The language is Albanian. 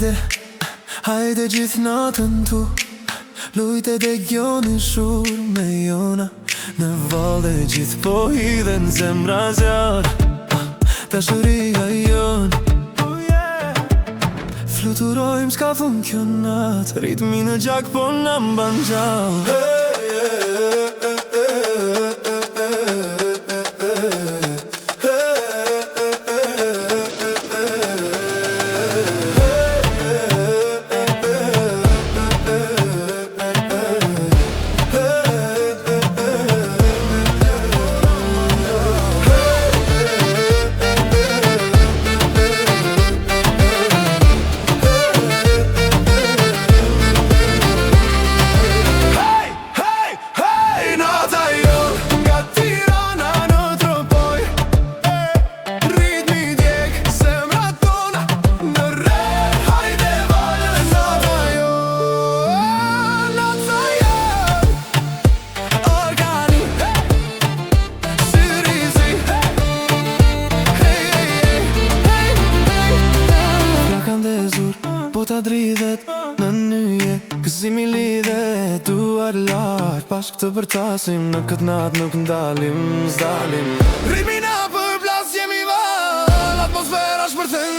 Hajde, hajde gjithë natën tu, lujte dhe gjoni shur me jona. Në valde gjithë po hidhen zemra zjarë, dashuria jon. Fluturojmë s'ka funksionat, ritmi në gjak po në mban gjallë. Po ta dridhet në nyje, gëzimi lidhet, duar lartë, bashkë të përtasim, në këtë natë nuk ndalim, s'dalim. Ritmi na përplas jemi val, atmosfera shpërthën